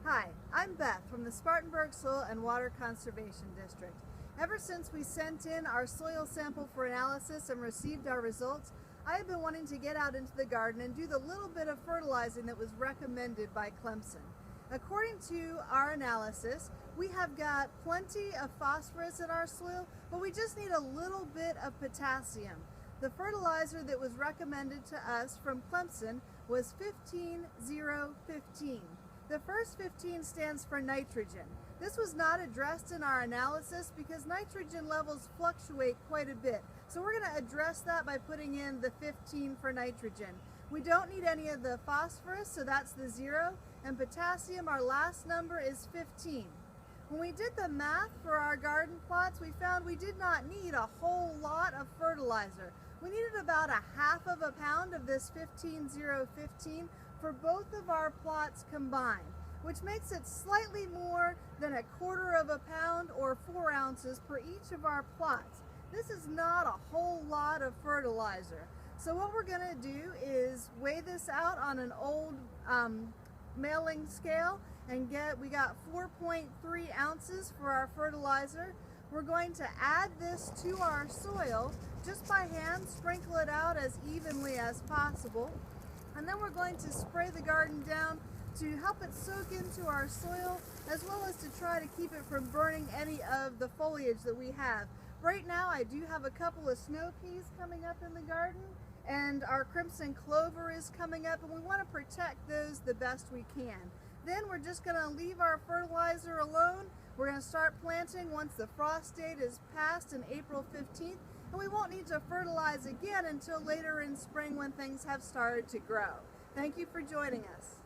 Hi, I'm Beth from the Spartanburg Soil and Water Conservation District. Ever since we sent in our soil sample for analysis and received our results, I have been wanting to get out into the garden and do the little bit of fertilizing that was recommended by Clemson. According to our analysis, we have got plenty of phosphorus in our soil, but we just need a little bit of potassium. The fertilizer that was recommended to us from Clemson was 15-0-15. The first 15 stands for nitrogen. This was not addressed in our analysis because nitrogen levels fluctuate quite a bit. So we're going to address that by putting in the 15 for nitrogen. We don't need any of the phosphorus, so that's the 0. And potassium, our last number, is 15. When we did the math for our garden plots, we found we did not need a whole lot of fertilizer. We needed about a half of a pound of this 15-0-15 for both of our plots combined, which makes it slightly more than a quarter of a pound or 4 ounces per each of our plots. This is not a whole lot of fertilizer. So what we're going to do is weigh this out on an old mailing scale and we got 4.3 ounces for our fertilizer. We're going to add this to our soil just by hand, sprinkle it out as evenly as possible, and then we're going to spray the garden down to help it soak into our soil, as well as to try to keep it from burning any of the foliage that we have. Right now I do have a couple of snow peas coming up in the garden, and our crimson clover is coming up, and we want to protect those the best we can. Then we're just going to leave our fertilizer alone. We're going to start planting once the frost date is passed in April 15th, and we won't need to fertilize again until later in spring when things have started to grow. Thank you for joining us.